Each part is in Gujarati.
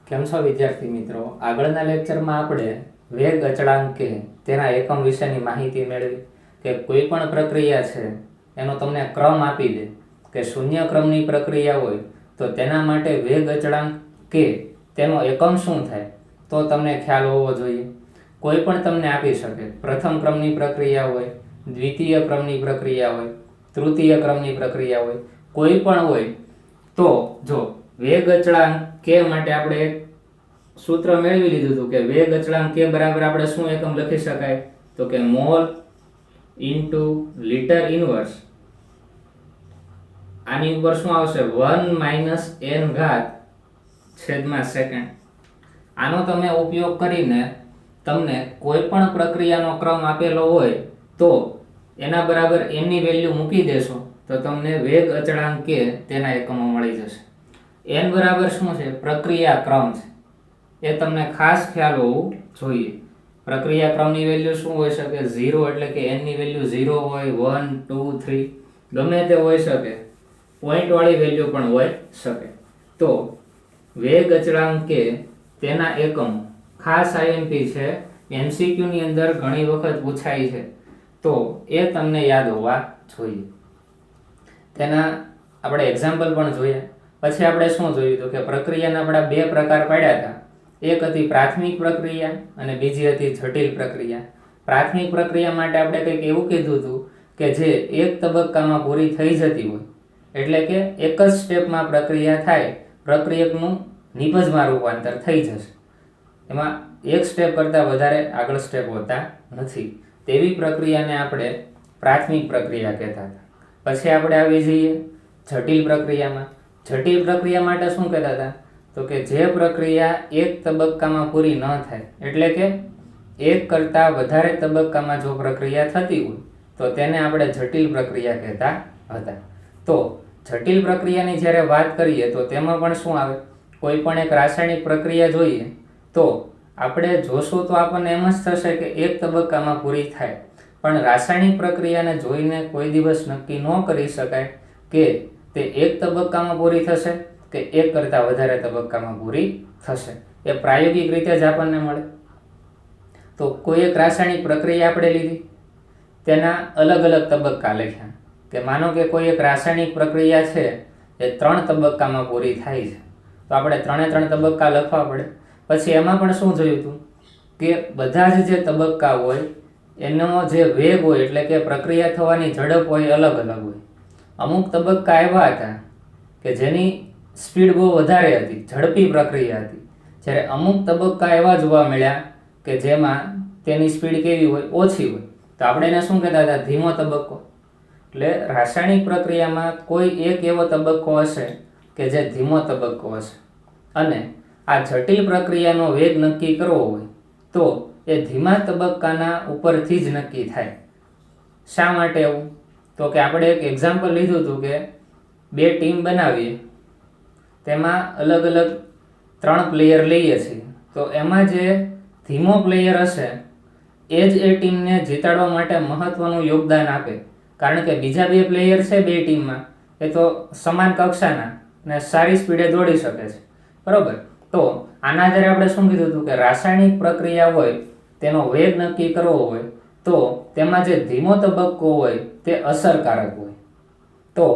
કેમ છો વિદ્યાર્થી મિત્રો? આગળના લેક્ચરમાં આપણે વેગ અચળાંક કે તેના એકમ વિશેની માહિતી મેળવી કે કોઈ પણ પ્રક્રિયા છે એનો તમને ક્રમ આપી દે કે શૂન્ય ક્રમની પ્રક્રિયા હોય તો તેના માટે વેગ અચળાંક કે તેનો એકમ શું થાય તો તમને ખ્યાલ હોવો જોઈએ. કોઈ પણ તમને આપી શકે, પ્રથમ ક્રમની પ્રક્રિયા હોય, દ્વિતીય ક્રમની પ્રક્રિયા હોય, તૃતીય ક્રમની પ્રક્રિયા હોય, કોઈ પણ હોય તો જો વેગ અચળાંક કે માટે આપણે એક સૂત્ર મેળવી લીધું હતું કે વેગ અચળાંક કે બરાબર આપણે શું એકમ લખી શકાય તો કે મોલ ઇન્ટુ લીટર ઇનવર્સ. આની ઉપર શું આવશે 1 - n ઘાત છેદમાં સેકન્ડ. આનો તમે ઉપયોગ કરીને તમને કોઈ પણ પ્રક્રિયાનો ક્રમ આપેલો હોય તો એના બરાબર n ની વેલ્યુ મૂકી દેશો તો તમને વેગ અચળાંક કે તેના એકમો મળી જશે. n બરાબર શું છે? પ્રક્રિયા ક્રમ છે. એ તમને ખાસ ખ્યાલ હોવું જોઈએ. પ્રક્રિયા ક્રમની વેલ્યુ શું હોઈ શકે? 0 એટલે કે n ની વેલ્યુ 0 હોય, 1 2 3 ગમે તે હોઈ શકે. પોઈન્ટ વાળી વેલ્યુ પણ હોઈ શકે. તો વેગ અચળાંક કે તેના એકમો ખાસ IMP છે, MCQ ની અંદર ઘણી વખત પૂછાય છે તો એ તમને યાદ હોવા જોઈએ. તેના આપણે એક્ઝામ્પલ પણ જોયા. પછી આપણે શું જોયું તો કે પ્રક્રિયાના આપણા બે પ્રકાર પાડ્યા હતા. એક હતી પ્રાથમિક પ્રક્રિયા અને બીજી હતી જટિલ પ્રક્રિયા. પ્રાથમિક પ્રક્રિયા માટે આપણે કંઈક એવું કીધું હતું કે જે એક તબક્કામાં પૂરી થઈ જતી હોય, એટલે કે એક જ સ્ટેપમાં પ્રક્રિયા થાય, પ્રક્રિયકનું નિપજમાં રૂપાંતર થઈ જશે. એમાં એક સ્ટેપ કરતાં વધારે આગળ સ્ટેપ હોતા નથી. તેવી પ્રક્રિયાને આપણે પ્રાથમિક પ્રક્રિયા કહેતા હતા. પછી આપણે આવી જઈએ જટિલ પ્રક્રિયામાં. જટિલ પ્રક્રિયા માટે શું કહેતા હતા તો કે જે પ્રક્રિયા એક તબક્કામાં પૂરી ન થાય, એટલે કે એક કરતાં વધારે તબક્કામાં જો પ્રક્રિયા થતી હોય તો તેને આપણે જટિલ પ્રક્રિયા કહેતા હતા. તો જટિલ પ્રક્રિયાની જ્યારે વાત કરીએ તો તેમાં પણ શું આવે? કોઈ પણ એક રાસાયણિક પ્રક્રિયા જોઈએ તો આપણે જોશું તો આપણને એમ જ થશે કે એક તબક્કામાં પૂરી થાય, પણ રાસાયણિક પ્રક્રિયાને જોઈને કોઈ દિવસ નક્કી ન કરી શકાય કે તે એક તબક્કામાં પૂરી થશે કે એક કરતાં વધારે તબક્કામાં પૂરી થશે. એ પ્રાયોગિક રીતે જ આપણને મળે. તો કોઈ એક રાસાયણિક પ્રક્રિયા આપણે લીધી, તેના અલગ અલગ તબક્કા લખ્યા કે માનો કે કોઈ એક રાસાયણિક પ્રક્રિયા છે એ 3 તબક્કામાં પૂરી થાય છે તો આપણે 3 તબક્કા લખવા પડે. પછી એમાં પણ શું જોયું હતું કે બધા જ જે તબક્કા હોય એનો જે વેગ હોય, એટલે કે પ્રક્રિયા થવાની ઝડપ હોય, અલગ અલગ હોય. અમુક તબક્કા એવા હતા કે જેની સ્પીડ બહુ વધારે હતી, ઝડપી પ્રક્રિયા હતી. જ્યારે અમુક તબક્કા એવા જોવા મળ્યા કે જેમાં તેની સ્પીડ કેવી હોય? ઓછી હોય. તો આપણે એને શું કહેતા હતા? ધીમો તબક્કો. એટલે રાસાયણિક પ્રક્રિયામાં કોઈ એક એવો તબક્કો હશે કે જે ધીમો તબક્કો હશે, અને આ જટિલ પ્રક્રિયાનો વેગ નક્કી કરવો હોય તો એ ધીમા તબક્કાના ઉપરથી જ નક્કી થાય. શા માટે એવું? તો કે આપણે એક એક્ઝામ્પલ લીધું હતું કે બે ટીમ બનાવીએ, તેમાં અલગ અલગ 3 પ્લેયર લઈએ છીએ. તો એમાં જે ધીમો પ્લેયર હશે એ જ એ ટીમને જીતાડવા માટે મહત્વનું યોગદાન આપે, કારણ કે બીજા 2 પ્લેયર છે બે ટીમમાં એ તો સમાન કક્ષાના અને સારી સ્પીડે દોડી શકે છે, બરોબર? તો આના આધારે આપણે શું કીધું હતું કે રાસાયણિક પ્રક્રિયા હોય તેનો વેગ નક્કી કરવો હોય તો તેમાં જે ધીમો તબક્કો હોય તે અસરકારક હોય, તો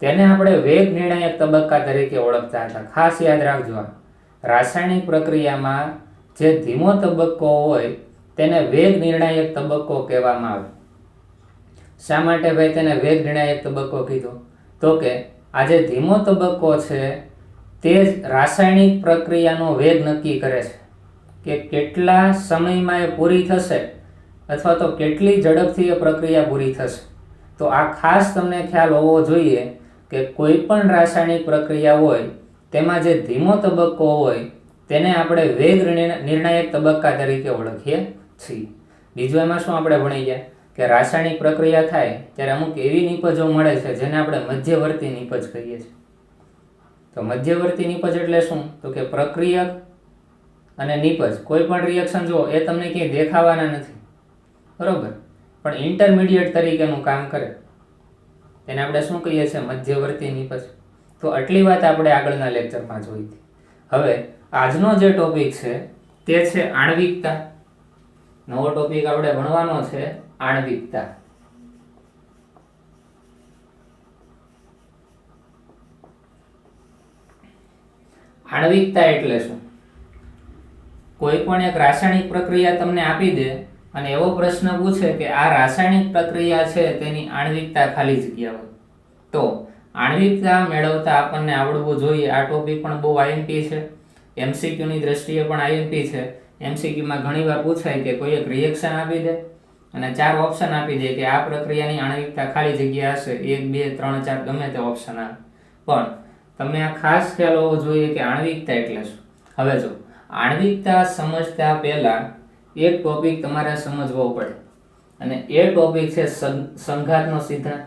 તેને આપણે વેગ નિર્ણાયક તબક્કા તરીકે ઓળખતા હતા. ખાસ યાદ રાખજો, આ રાસાયણિક પ્રક્રિયામાં જે ધીમો તબક્કો હોય તેને વેગ નિર્ણાયક તબક્કો કહેવામાં આવે. શા માટે ભાઈ તેને વેગ નિર્ણાયક તબક્કો કીધો? તો કે આ જે ધીમો તબક્કો છે તે જ રાસાયણિક પ્રક્રિયાનો વેગ નક્કી કરે છે કે કેટલા સમયમાં એ પૂરી થશે અથવા તો કેટલી ઝડપથી એ પ્રક્રિયા પૂરી થશે. તો આ ખાસ તમને ખ્યાલ હોવો જોઈએ કે કોઈ પણ રાસાયણિક પ્રક્રિયા હોય તેમાં જે ધીમો તબક્કો હોય તેને આપણે વેગ નિર્ણાયક તબક્કા તરીકે ઓળખીએ છીએ. બીજું એમાં શું આપણે ભણી ગયા કે રાસાયણિક પ્રક્રિયા થાય ત્યારે અમુક એવી નિપજો મળે છે જેને આપણે મધ્યવર્તી નિપજ કહીએ છીએ. તો મધ્યવર્તી નિપજ એટલે શું? તો કે પ્રક્રિયક અને નિપજ કોઈ પણ રિએક્શન જો એ તમને ક્યાંય દેખાવાના નથી, બરોબર, પણ ઇન્ટરમીડિયેટ તરીકેનું કામ કરે, તેને આપણે શું કહીએ છીએ? મધ્યવર્તી નિપજ. તો આટલી વાત આપણે આગળના લેક્ચરમાં જોઈ હતી. હવે આજનો જે ટોપિક છે તે છે આણ્વિકતા. નવો ટોપિક આપણે ભણવાનો છે આણ્વિકતા. આણ્વિકતા એટલે શું? કોઈ પણ એક રાસાયણિક પ્રક્રિયા તમને આપી દે અને એવો પ્રશ્ન પૂછે કે આ રાસાયણિક પ્રક્રિયા છે તેની આણ્વિકતા ખાલી જગ્યા હોય, તો આણ્વિકતા મેળવતા આપણને આવડવું જોઈએ. આ ટોપિક પણ બહુ આઈએમપી છે, એમસીક્યુ ની દ્રષ્ટિએ પણ આઈએમપી છે. એમસીક્યુમાં ઘણીવાર પૂછાય કે કોઈ એક રિએક્શન આપી દે અને 4 ઓપ્શન આપી દે કે આ પ્રક્રિયાની આણ્વિકતા ખાલી જગ્યા હશે 1 2 3 4 ગમે તે ઓપ્શન આવે. પણ તમને આ ખાસ ખ્યાલ હોવો જોઈએ કે આણ્વિકતા એટલે શું. હવે જો આણ્વિકતા સમજતા પહેલા એક ટોપિક તમારે સમજવો પડે અને એ ટોપિક છે સંઘાતનો સિદ્ધાંત.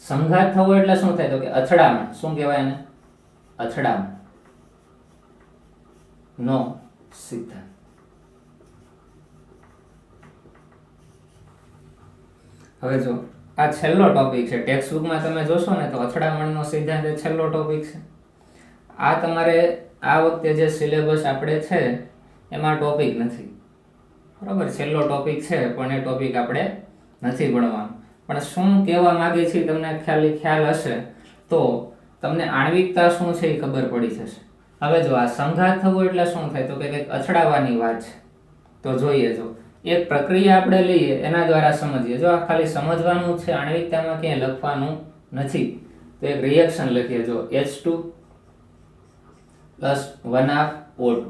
સંઘાત થવો એટલે શું થાય? તો કે અથડામણ. શું કહેવાય એને? અથડામણ નો સિદ્ધાંત. હવે જો આ છેલ્લો ટોપિક છે, ટેક્સ્ટ બુકમાં તમે જોશો ને તો અથડામણનો સિદ્ધાંત એ છેલ્લો ટોપિક છે. આ તમારે આ વખતે જે સિલેબસ આપણે છે એમાં ટોપિક નથી, બરાબર? છેલ્લો ટોપિક છે પણ એ ટોપિક આપણે નથી ભણવાનો. પણ શું કહેવા માંગે છે તમને ખ્યાલ હશે તો તમને આણ્વિકતા શું છે એ ખબર પડી જશે. હવે જો આ સંઘાત થવું એટલે શું થાય? તો કે કંઈક અથડાવાની વાત છે. તો જોઈએ, જો એક પ્રક્રિયા આપણે લઈએ એના દ્વારા સમજીએ. જો આ ખાલી સમજવાનું છે, આણ્વિકતામાં ક્યાંય લખવાનું નથી. તો એક રિએક્શન લખીએ. જો H2 પ્લસ 1/2 O2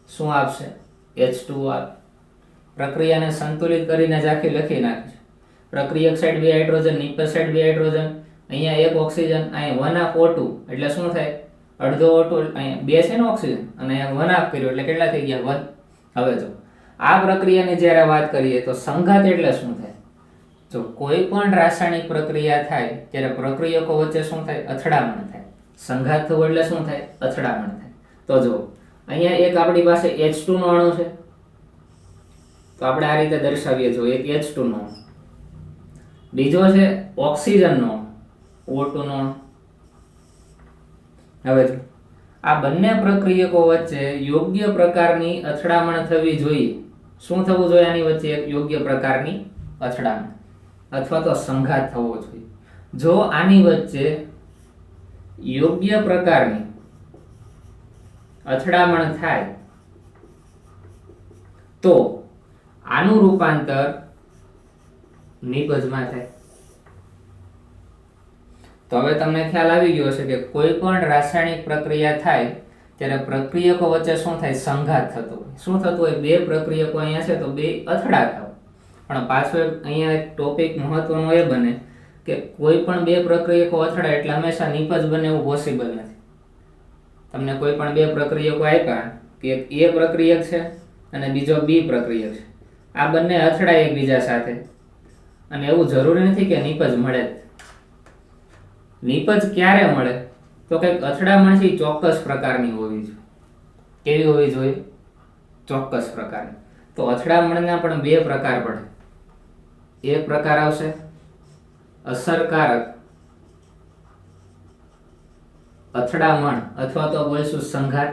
શું આપશે? H2O. પ્રક્રિયાને સંતુલિત કરીને જ આખી લખી નાખી. પ્રક્રિયક સાઈડ 2 હાઇડ્રોજન, નિપજ સાઈડ 2 હાઇડ્રોજન, અહીંયા 1 ઓક્સિજન, અહીંયા 1/2 O2 એટલે શું થાય? અડધો O2, અહીંયા 2 છે ને ઓક્સિજન અને અહીંયા 1/2 કર્યો એટલે કેટલા થઈ ગયા? 1. હવે જો આ પ્રક્રિયાની જ્યારે વાત કરીએ તો સંઘાત એટલે શું થાય? જો કોઈ પણ રાસાયણિક પ્રક્રિયા થાય ત્યારે પ્રક્રિયકો વચ્ચે શું થાય? અથડામણ થાય. સંઘાત થવું એટલે શું થાય? અથડામણ થાય. તો જો અહીંયા એક આપણી પાસે H2 નો અણુ છે, તો આપણે આ રીતે દર્શાવીએ. જો એક H2 નો અણુ, બીજો છે ઓક્સિજન નો O2 નો અણુ. હવે આ બંને પ્રક્રિયકો વચ્ચે યોગ્ય પ્રકારની અથડામણ થવી જોઈએ. શું થવું જોઈએ આની વચ્ચે? એક યોગ્ય પ્રકારની અથડામણ અથવા તો સંઘાત થવો જોઈએ. જો આની વચ્ચે યોગ્ય પ્રકારની અથડામણ થાય તો આનું રૂપાંતર નિપજમાં થાય. તો હવે તમને ખ્યાલ આવી ગયો હશે કે કોઈ પણ રાસાયણિક પ્રક્રિયા થાય ત્યારે પ્રક્રિયકો વચ્ચે શું થાય? સંઘાત થતો હોય. શું થતું હોય? બે પ્રક્રિયકો અહીંયા છે તો બે અથડાતા હોય. પણ પાછો અહીંયા એક ટોપિક મહત્વનો એ બને કે કોઈ પણ બે પ્રક્રિયકો અથડાય એટલે હંમેશા નિપજ બને એવું પોસિબલ નથી. તમને કોઈ પણ બે પ્રક્રિયકો આપ્યા કે એક A પ્રક્રિયક છે અને બીજો B પ્રક્રિયક છે, આ બંને અથડાય એકબીજા સાથે અને એવું જરૂરી નથી કે નિપજ મળે. નિપજ ક્યારે મળે? તો કંઈક અથડામણથી ચોક્કસ પ્રકારની હોવી જોઈએ. કેવી હોવી જોઈએ? ચોક્કસ પ્રકારની. તો અથડામણના પણ બે પ્રકાર પડે. એક પ્રકાર આવશે અસરકારક અથડામણ અથવા તો બોલશું સંઘાત.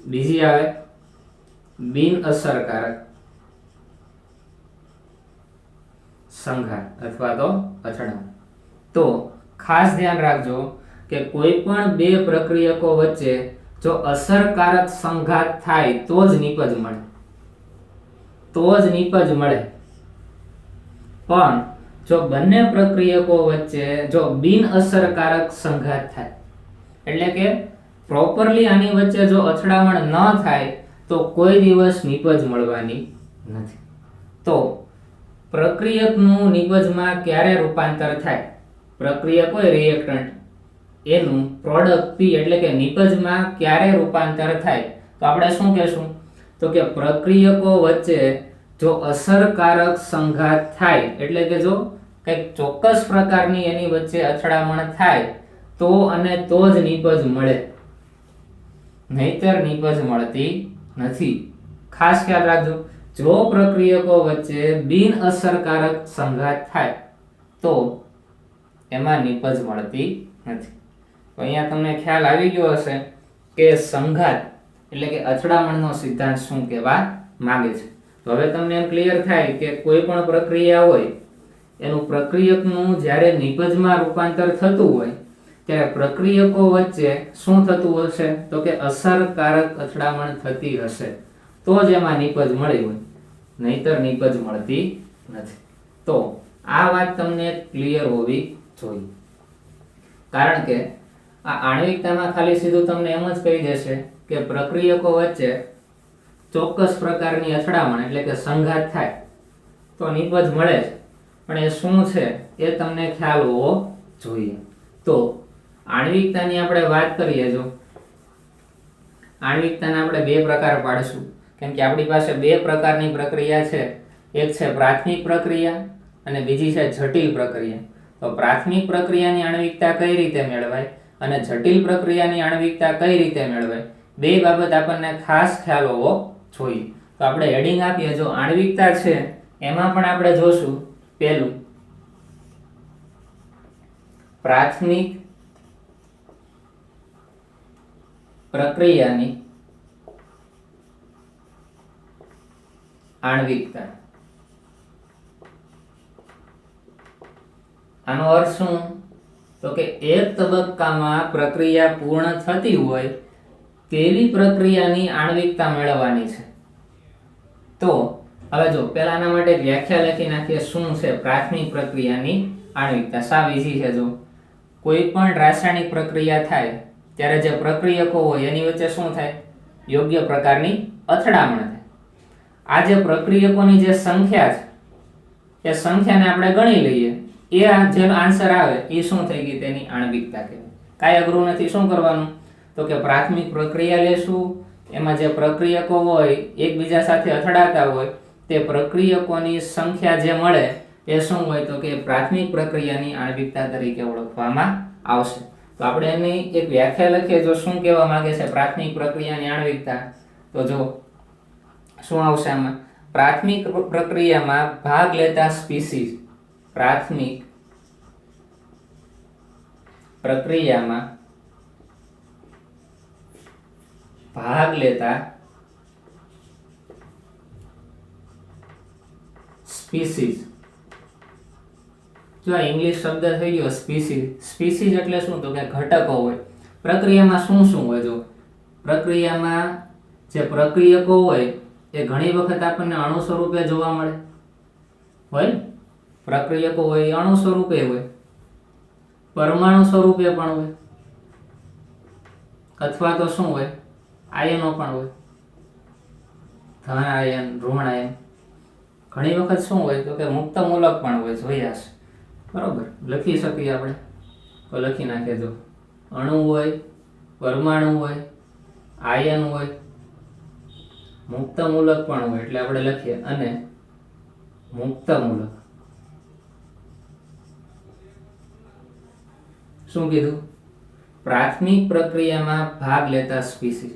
બીજી આવે બિન અસરકારક સંઘાત અથવા તો અથડામણ. તો ખાસ ધ્યાન રાખજો કે કોઈ પણ બે પ્રક્રિયકો વચ્ચે જો અસરકારક સંઘાત થાય તો જ નિપજ મળે. પણ જો બંને પ્રક્રિયકો વચ્ચે જો બિન અસરકારક સંઘાત થાય એટલે કે પ્રોપરલી આની વચ્ચે જો અથડામણ ન થાય તો કોઈ દિવસ નિપજ મળવાની નથી. તો પ્રક્રિયકનું નિપજમાં ક્યારે રૂપાંતર થાય? પ્રક્રિયક હોય રિએક્ટન્ટ, એનું પ્રોડક્ટ P એટલે કે નિપજમાં ક્યારે રૂપાંતર થાય? તો આપણે શું કહેશું? તો કે પ્રક્રિયકો વચ્ચે જો અસરકારક સંઘાત થાય એટલે કે જો કંઈક ચોક્કસ પ્રકારની એની વચ્ચે અથડામણ થાય તો અને તો જ નિપજ મળે, નહીતર નિપજ મળતી નથી. ખાસ ખ્યાલ રાખજો. જો પ્રક્રિયકો વચ્ચે બિન અસરકારક સંઘાત થાય તો એમાં નિપજ મળતી નથી. તો અહીંયા તમને ખ્યાલ આવી ગયો હશે કે સંઘાત એટલે કે અથડામણનો સિદ્ધાંત શું કહેવા માંગે છે. તો હવે તમને એમ ક્લિયર થાય કે કોઈ પણ પ્રક્રિયા હોય એનું પ્રક્રિયકનું જ્યારે નિપજમાં રૂપાંતર થતું હોય ત્યારે પ્રક્રિયકો વચ્ચે શું થતું હશે તો કે અસરકારક અથડામણ થતી હશે તો જ એમાં નિપજ મળી હોય, નહીતર નિપજ મળતી નથી. તો આ વાત તમને ક્લિયર હોવી જોઈએ, કારણ કે આ આણ્વિકતામાં ખાલી સીધું તમને એમ જ કહી દેશે કે પ્રક્રિયકો વચ્ચે ચોક્કસ પ્રકારની અથડામણ એટલે કે સંઘાત થાય તો નિપજ મળે છે, પણ એ શું છે એ તમને ખ્યાલ હોવો જોઈએ. તો આણ્વિકતાની આપણે વાત કરીએ, જો આણ્વિકતાના આપણે બે પ્રકાર પાડીશું, કેમ કે આપણી પાસે બે પ્રકારની પ્રક્રિયા છે, એક છે પ્રાથમિક પ્રક્રિયા અને બીજી છે જટિલ પ્રક્રિયા. તો પ્રાથમિક પ્રક્રિયાની આણ્વિકતા કઈ રીતે મેળવાય અને જટિલ પ્રક્રિયાની આણ્વિકતા કઈ રીતે મેળવાય, બે બાબત આપણને ખાસ ખ્યાલ હોવો જોઈએ. તો આપણે હેડિંગ આપીએ, જો આણ્વિકતા છે એમાં પણ આપણે જોશું પહેલું પ્રાથમિક પ્રક્રિયાની આણ્વિકતા. આનો અર્થ શું તો કે એક તબક્કામાં પ્રક્રિયા પૂર્ણ થતી હોય તેવી પ્રક્રિયાની આણ્વિકતા મેળવવાની છે. તો હવે જો પહેલા આના માટે વ્યાખ્યા લખી નાખીએ શું છે પ્રાથમિક પ્રક્રિયાની આણ્વિકતા. સાવ ઈઝી છે. જો કોઈ પણ રાસાયણિક પ્રક્રિયા થાય ત્યારે જે પ્રક્રિયકો હોય એની વચ્ચે શું થાય, યોગ્ય પ્રકારની અથડામણ થાય. આ જે પ્રક્રિયકોની જે સંખ્યા છે એ સંખ્યાને આપણે ગણી લઈએ, એ જે આન્સર આવે એ શું થઈ ગઈ, તેની આણ્વિકતા કહેવાય. કાંઈ અઘરું નથી. શું કરવાનું તો કે પ્રાથમિક પ્રક્રિયા લેશું, એમાં જે પ્રક્રિયકો હોય એકબીજા સાથે અથડાતા હોય તે પ્રક્રિયકોની સંખ્યા જે મળે એ શું હોય તો કે પ્રાથમિક પ્રક્રિયાની આણ્વિકતા તરીકે ઓળખવામાં આવશે. તો આપણે એની એક વ્યાખ્યા લખીએ, જો શું કહેવા માંગે છે પ્રાથમિક પ્રક્રિયાની આણ્વિકતા. તો જો શું આવશે આમાં, પ્રાથમિક પ્રક્રિયામાં ભાગ લેતા સ્પીસીસ, પ્રાથમિક પ્રક્રિયામાં ભાગ લેતા સ્પીસીસ. જો આ ઇંગ્લિશ શબ્દ થઈ ગયો સ્પીસીસ. સ્પીસીસ એટલે શું તો કે ઘટકો હોય. પ્રક્રિયામાં શું શું હોય, જો પ્રક્રિયામાં જે પ્રક્રિયકો હોય એ ઘણી વખત આપણને અણુ સ્વરૂપે જોવા મળે હોય. પ્રક્રિયકો હોય એ અણુ સ્વરૂપે હોય, પરમાણુ સ્વરૂપે પણ હોય, અથવા તો શું હોય આયનો પણ હોય, ધન આયન, ઋણ આયન. ઘણી વખત શું હોય તો કે મુક્ત મૂલક પણ હોય, જોયા છે બરોબર. લખી શકીએ આપણે તો લખી નાખીએ. જો અણુ હોય, પરમાણુ હોય, આયન હોય, મુક્ત મૂલક પણ હોય, એટલે આપણે લખીએ અને મુક્ત મૂલક. શું કીધું, પ્રાથમિક પ્રક્રિયામાં ભાગ લેતા સ્પીસીસ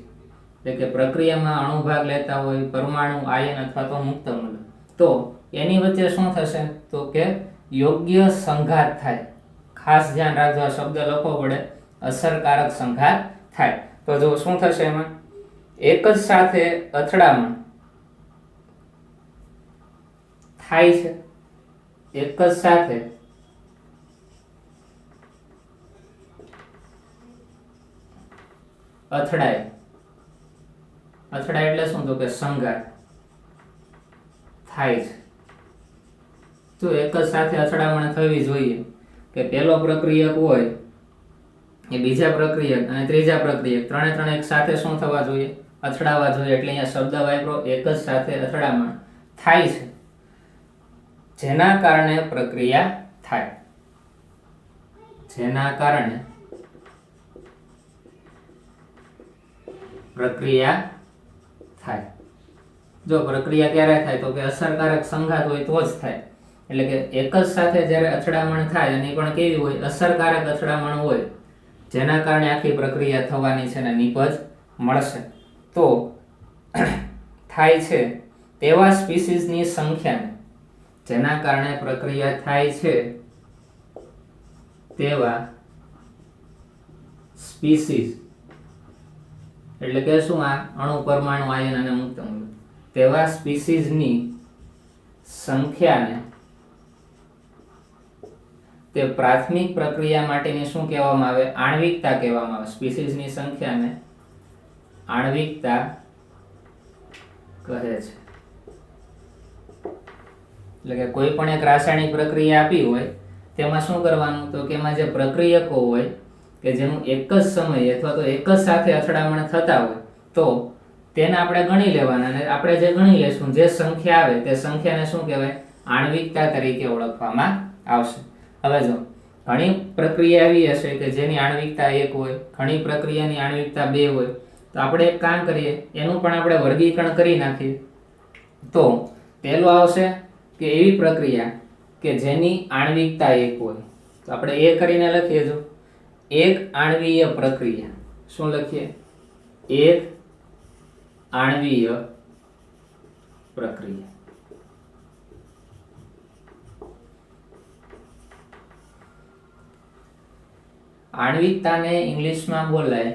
એટલે કે પ્રક્રિયામાં અણુ ભાગ લેતા હોય, પરમાણુ, આયન અથવા તો મુક્ત મૂલક. તો એની વચ્ચે શું થશે તો કે યોગ્ય સંઘાત થાય. ખાસ ધ્યાન રાખજો, આ શબ્દ લખવો પડે, અસરકારક સંઘાત થાય. તો જો શું થશે એમાં, એક જ સાથે અથડામણ થાય છે, એક જ સાથે અથડાય. અથડાય એટલે શું તો કે સંઘાત થાય છે. તો એક જ સાથે અથડામણ થવી જોઈએ કે પહેલો પ્રક્રિયક હોય એ બીજા પ્રક્રિયક અને ત્રીજા પ્રક્રિયક ત્રણે એક સાથે શું થવા જોઈએ, અથડાવા જોઈએ. એટલે અહીંયા શબ્દ વાપરો, એક જ સાથે અથડામણ થાય છે જેના કારણે પ્રક્રિયા થાય. જેના કારણે પ્રક્રિયા થાય. જો પ્રક્રિયા ક્યારે થાય તો કે અસરકારક સંઘાત હોય તો જ થાય. એટલે કે એક જ સાથે જ્યારે અથડામણ થાય અને પણ કેવી હોય, અસરકારક અથડામણ હોય, જેના કારણે આખી પ્રક્રિયા થવાની છે અને નિપજ મળશે. તો થાય છે તેવા સ્પીસીસની સંખ્યાને, જેના કારણે પ્રક્રિયા થાય છે તેવા સ્પીસીસ એટલે કે શું, આ અણુ, પરમાણુ, આયન અને મુક્ત મૂલ્ય, તેવા સ્પીસીસની સંખ્યાને તે પ્રાથમિક પ્રક્રિયા માટેની શું કહેવામાં આવે? આણ્વિકતા કહેવામાં આવે. સ્પીસીસની સંખ્યાને આણ્વિકતા કહે છે. એટલે કે કોઈ પણ એક રાસાયણિક પ્રક્રિયા આપી હોય તેમાં શું કરવાનું, તો કે એમાં જે પ્રક્રિયકો હોય કે જેનું એક જ સમયે અથવા તો એક જ સાથે અથડામણ થતા હોય તો તેને આપણે ગણી લેવાના, અને આપણે જે ગણી લેશું, જે સંખ્યા આવે તે સંખ્યાને શું કહેવાય? આણ્વિકતા તરીકે ઓળખવામાં આવશે. હવે જો ઘણી પ્રક્રિયા એવી હશે કે જેની આણ્વિકતા 1 હોય, ઘણી પ્રક્રિયાની આણ્વિકતા 2 હોય, તો આપણે એક કામ કરીએ, એનું પણ આપણે વર્ગીકરણ કરી નાખીએ. તો પહેલું આવશે કે એવી પ્રક્રિયા કે જેની આણ્વિકતા 1 હોય, તો આપણે એ કરીને લખીએ. જો એક આણ્વીય પ્રક્રિયા, શું લખીએ? એક આણ્વીય પ્રક્રિયા. આણ્વિકતાને ઇંગ્લિશમાં બોલાય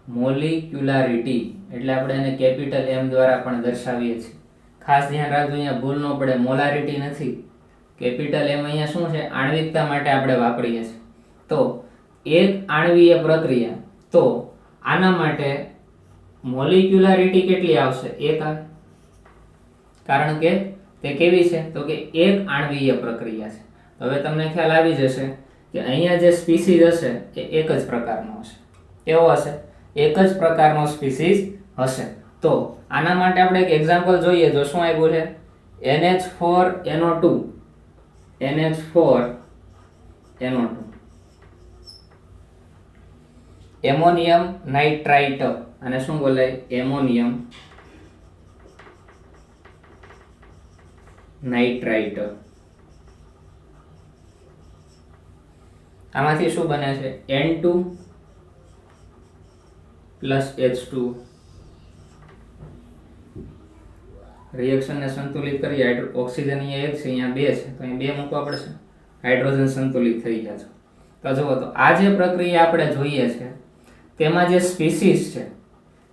મોલિક્યુલારિટી, એટલે આપણે એને કેપિટલ M દ્વારા પણ દર્શાવીએ છીએ. ખાસ ધ્યાન રાખજો, અહીંયા ભૂલ ન પડે, મોલારિટી નથી. કેપિટલ M અહીંયા શું છે? આણ્વિકતા માટે આપણે વાપરીએ છીએ. તો એક આણ્વીય પ્રક્રિયા, તો આના માટે મોલિક્યુલારિટી કેટલી આવશે? 1 આવે. કારણ કે તે કેવી છે? તો કે એક આણ્વીય પ્રક્રિયા છે. હવે તમને ખ્યાલ આવી જશે કે અહીંયા જે સ્પીસીસ હશે એ એક જ પ્રકારનો હશે. કેવો હશે? એક જ પ્રકારનો સ્પીસીસ હશે. તો આના માટે આપણે એક એક્ઝામ્પલ જોઈએ. જો શું આપ્યું છે? NH4NO2, NH4NO2, એમોનિયમ નાઇટ્રાઇટ, અને શું બોલાય? Ammonium nitrite. આમાંથી શું બને છે? N2 plus H2. રિએક્શનને સંતુલિત કરી, ઓક્સિજન અહીંયા 1 છે, અહીંયા 2 છે, તો અહીં 2 મૂકવા પડશે. હાઇડ્રોજન સંતુલિત થઈ ગયા છે. તો જુઓ, તો આ જે પ્રક્રિયા આપણે જોઈએ છે તેમાં જે સ્પીસીસ છે,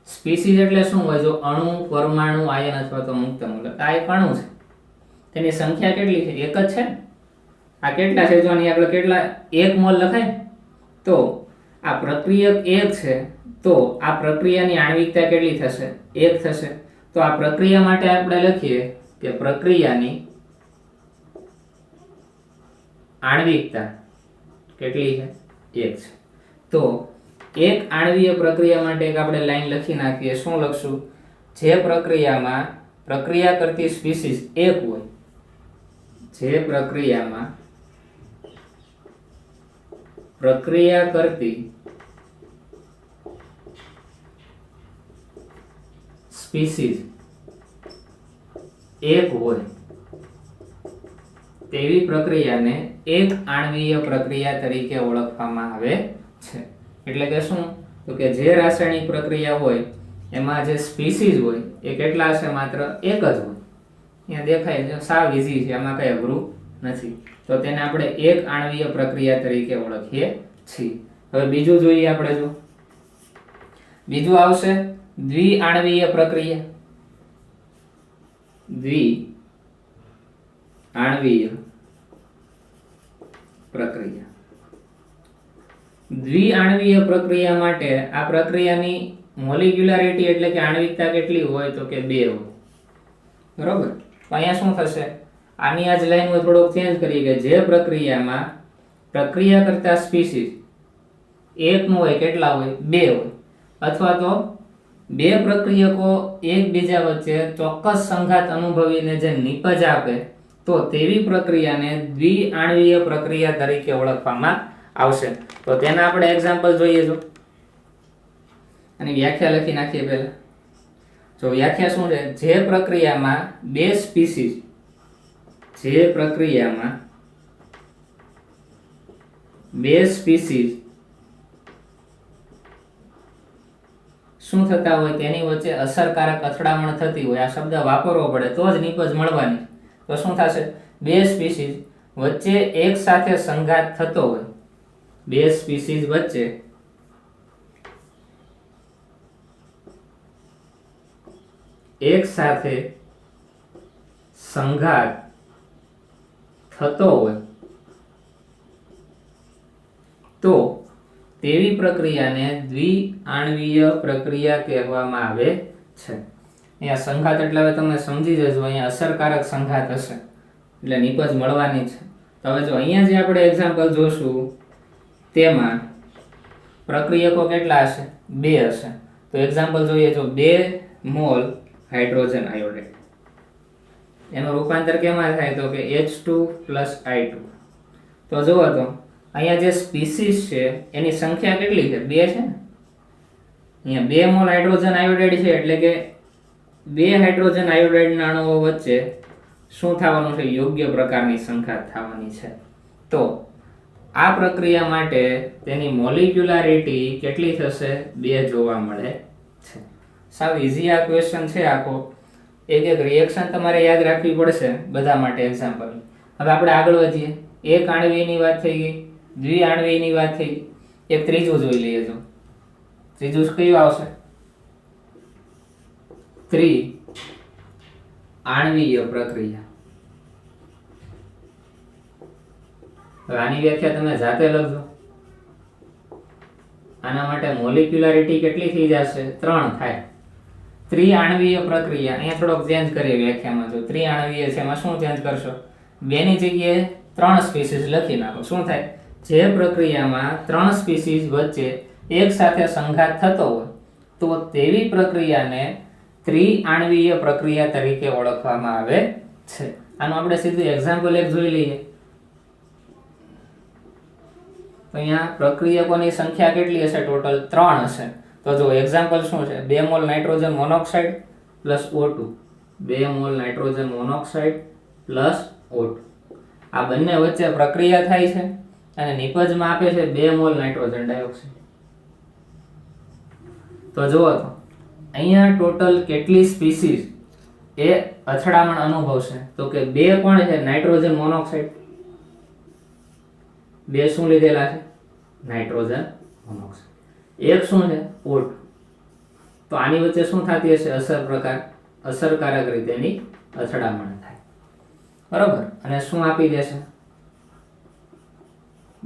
સ્પીસીસ એટલે શું હોય? જો અણુ, પરમાણુ, આયન અથવા તો મુક્ત મૂલક, આ એક અણુ છે, તેની સંખ્યા કેટલી છે? 1 જ છે. આ કેટલા છે? જો આની આગળ કેટલા 1 મોલ લખાય, તો આ પ્રક્રિયક 1 છે, તો આ પ્રક્રિયાની આણ્વિકતા કેટલી થશે? 1 થશે. તો આ પ્રક્રિયા માટે આપણે લખીએ કે પ્રક્રિયાની આણ્વિકતા કેટલી છે? 1 છે. તો એક આણ્વીય પ્રક્રિયા માટે એક આપણે લાઈન લખી નાખીએ. શું લખશું? જે પ્રક્રિયામાં પ્રક્રિયા કરતી સ્પીસીસ 1 હોય, જે પ્રક્રિયામાં પ્રક્રિયા કરતી સ્પીસીસ 1 હોય તેવી પ્રક્રિયાને એક આણ્વીય પ્રક્રિયા તરીકે ઓળખવામાં આવે છે. એટલે કે શું? તો કે જે રાસાયણિક પ્રક્રિયા હોય એમાં જે સ્પીસીસ હોય એ કેટલા હશે? માત્ર 1 જ હોય. અહીંયા દેખાય છે, સાવ ઈઝી છે, આમાં કઈ અઘરું નથી. તો તેને આપણે એક આણ્વીય પ્રક્રિયા તરીકે ઓળખીએ છીએ. હવે બીજું જોઈએ આપણે. જો બીજું આવશે દ્વિઆણ્વીય પ્રક્રિયા. દ્વિઆણ્વીય પ્રક્રિયા. દ્વિઆણ્વીય પ્રક્રિયા માટે આ પ્રક્રિયાની મોલિક્યુલારિટી એટલે કે આણ્વિકતા કેટલી હોય? તો કે 2 હોય. બરોબર. તો અહીંયા શું થશે? આની આ જ લાઈનમાં થોડોક ચેન્જ કરીએ કે જે પ્રક્રિયામાં પ્રક્રિયા કરતા સ્પીસીસ 1 નો હોય, કેટલા હોય? 2 હોય. અથવા તો 2 પ્રક્રિયકો એકબીજા વચ્ચે ચોક્કસ સંઘાત અનુભવીને જે નિપજ આપે, તો તેવી પ્રક્રિયાને દ્વિઆણ્વીય પ્રક્રિયા તરીકે ઓળખવામાં આવશે. તો તેના આપણે એક્ઝામ્પલ જોઈએ. જો આની વ્યાખ્યા લખી નાખીએ પહેલા. જો વ્યાખ્યા શું છે? જે પ્રક્રિયામાં 2 સ્પીસીસ, જે પ્રક્રિયામાં 2 સ્પીસીસ શું થતા હોય તેની વચ્ચે અસરકારક અથડામણ થતી હોય, આ શબ્દ વાપરવો પડે તો જ નિપજ મળવાની. તો શું થશે? બે સ્પીસીઝ વચ્ચે એક સાથે સંઘાત થતો હોય, બે સ્પીસીઝ વચ્ચે એક સાથે સંઘાત થતો હોય તો તેવી પ્રક્રિયાને દ્વિઆણવીય પ્રક્રિયા કહેવામાં આવે છે. અહીંયા સંઘાત એટલે હવે તમે સમજી જજો, અહીંયા અસરકારક સંઘાત હશે એટલે નિપજ મળવાની છે. તો હવે જો અહીંયા જે આપણે એક્ઝામ્પલ જોશું તેમાં પ્રક્રિયકો કેટલા હશે? બે હશે. તો એક્ઝામ્પલ જોઈએ, જો 2 મોલ હાઇડ્રોજન આયોડાઇડ, એનું રૂપાંતર કેમાં થાય? તો કે H2 + I2. તો જુઓ તો અહીંયા જે સ્પીસીસ છે એની સંખ્યા કેટલી છે? 2 છે ને. અહીંયા 2 મોલ હાઇડ્રોજન આયોડાઇડ છે એટલે કે 2 હાઇડ્રોજન આયોડાઇડના અણુઓ વચ્ચે શું થવાનું છે? યોગ્ય પ્રકારની સંઘાત થવાની છે. તો આ પ્રક્રિયા માટે તેની મોલિક્યુલારિટી કેટલી થશે? 2 જોવા મળે છે. સાવ ઈઝી આ ક્વેશ્ચન છે આખો. એક રિએક્શન તમારે યાદ રાખવી પડશે બધા માટે એક્ઝામ્પલ. હવે આપણે આગળ વધીએ. એક આણ્વીયની વાત થઈ ગઈ, દ્વિઆણ્વીયની વાત થઈ ગઈ, એક ત્રીજું જોઈ લઈએ. જો ત્રીજું કયું આવશે? ત્રિઆણ્વીય પ્રક્રિયા. હવે આની વ્યાખ્યા તમે જાતે લખજો. આના માટે મોલિક્યુલારિટી કેટલી થઈ જશે? 3 થાય. ત્રિઆણ્વીય પ્રક્રિયા, અહીંયા થોડોક ચેન્જ કરીએ વ્યાખ્યામાં. જો ત્રિઆણ્વીય છે એમાં શું ચેન્જ કરશો? 2 ની જગ્યાએ 3 સ્પીસીઝ લખી નાખો. શું થાય? જે પ્રક્રિયામાં 3 સ્પીસીઝ વચ્ચે એક સાથે સંઘાત થતો હોય તો તેવી પ્રક્રિયાને ત્રિઆણ્વીય પ્રક્રિયા તરીકે ઓળખવામાં આવે છે. આનું આપણે સીધું એક્ઝામ્પલ એક જોઈ લઈએ. તો અહીંયા પ્રક્રિયકોની સંખ્યા કેટલી હશે? ટોટલ 3 હશે. તો જો એક્ઝામ્પલ શું છે? 2 mall nitrogen monoxide plus O2, 2 mall nitrogen monoxide plus O2. આ બંને વચ્ચે પ્રક્રિયા થાય છે અને નિપજમાં આપે છે 2 મોલ નાઇટ્રોજન ડાયોક્સાઇડ. તો જુઓ તો અહીંયા ટોટલ કેટલી સ્પીસીઝ એ અથડામણ અનુભવશે? તો કે 2 કોણ છે? Nitrogen monoxide. 2 શું લીધેલા છે? Nitrogen monoxide. એક શું છે? O2. તો આની વચ્ચે શું થતી હશે? અસરકારક રીતેની અથડામણ થાય, બરોબર. અને શું આપી દેશે?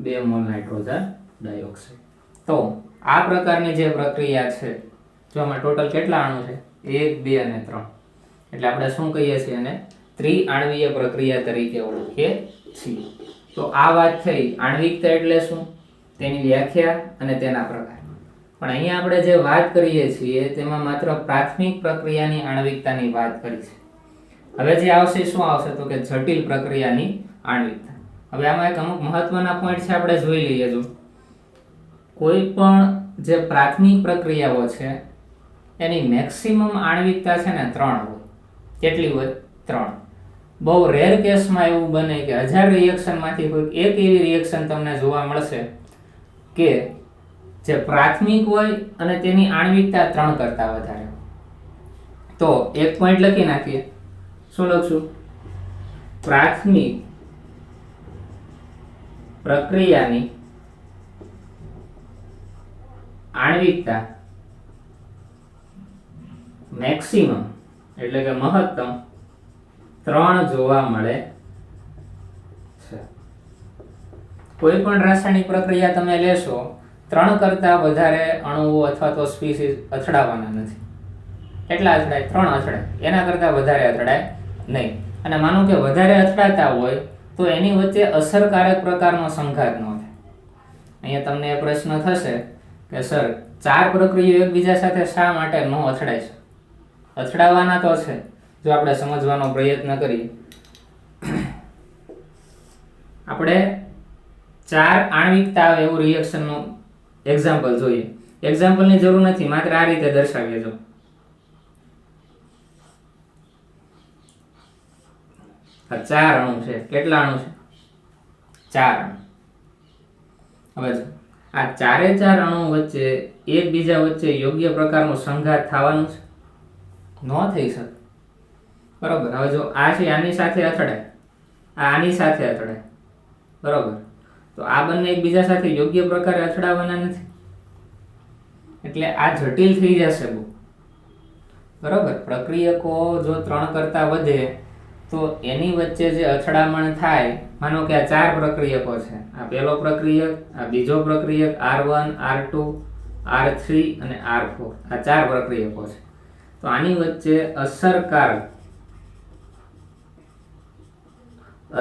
2 મોલ નાઇટ્રોજન ડાયોક્સાઇડ. તો આ પ્રકારની જે પ્રક્રિયા છે, જો આમાં ટોટલ કેટલા અણુ છે? 1, 2 અને 3. એટલે આપણે શું કહીએ છીએ? અને ત્રિઆણ્વીય પ્રક્રિયા તરીકે ઓળખીએ છીએ. તો આ વાત થઈ આણ્વિકતા એટલે શું, તેની વ્યાખ્યા અને તેના પ્રકાર. પણ અહીંયા આપણે જે વાત કરીએ છીએ તેમાં માત્ર પ્રાથમિક પ્રક્રિયાની આણ્વિકતાની વાત કરી છે. હવે જે આવશે શું આવશે? તો કે જટિલ પ્રક્રિયાની આણ્વિકતા. હવે આમાં એક અમુક મહત્વના પોઈન્ટ છે, આપણે જોઈ લઈએ. જો કોઈ પણ જે પ્રાથમિક પ્રક્રિયાઓ છે એની મેક્સિમમ આણ્વિકતા છે ને 3 હોય. કેટલી હોય? 3. બહુ રેર કેસમાં એવું બને કે 1000 રિએક્શનમાંથી કોઈ એક એવી રિએક્શન તમને જોવા મળશે કે જે પ્રાથમિક હોય અને તેની આણ્વિકતા 3 કરતા વધારે. તો એક પોઈન્ટ લખી નાખીએ. શું લખશું? પ્રાથમિક પ્રક્રિયાની આણ્વિકતા મેક્સિમમ એટલે કે મહત્તમ 3 જોવા મળે છે. કોઈ પણ રાસાયણિક પ્રક્રિયા તમે લેશો, 3 કરતા વધારે અણુઓ અથવા તો સ્પીસીઝ અથડાવાના નથી. કેટલા અથડાય? 3 અથડાય. એના કરતા વધારે અથડાય નહીં. અને માનો કે વધારે અથડાતા હોય તો એની વચ્ચે અસરકારક પ્રકારનો સંઘાત ન થાય. અહીંયા તમને એ પ્રશ્ન થશે કે સર 4 પ્રક્રિયાઓ એકબીજા સાથે શા માટે ન અથડાય છે? અથડાવાના તો છે, જો આપણે સમજવાનો પ્રયત્ન કરીએ. આપણે 4 આણ્વિકતા આવે એવું રિએક્શનનું એક્ઝામ્પલ જોઈએ. એક્ઝામ્પલની જરૂર નથી, માત્ર આ રીતે દર્શાવીએ. જો આ 4 અણુ છે. કેટલા અણુ છે? 4 અણુ. હવે જો આ ચારે ચાર અણુ વચ્ચે એકબીજા વચ્ચે યોગ્ય પ્રકારનું સંઘાત થવાનું છે? ન થઈ શકે, બરોબર. હવે જો આ છે આની સાથે અથડાય, આ આની સાથે અથડાય, બરોબર, તો આ બંને એકબીજા સાથે યોગ્ય પ્રકારે અથડાવાના નથી, એટલે આ જટિલ થઈ જશે બહુ, બરોબર. પ્રક્રિયકો જો 3 કરતા વધે તો એની વચ્ચે જે અથડામણ થાય, માનો કે આ 4 પ્રક્રિયકો છે, આ પહેલો પ્રક્રિયક, આ બીજો પ્રક્રિયક, R1, R2, R3 અને R4, આ 4 પ્રક્રિયકો છે, તો આની વચ્ચે અસરકારક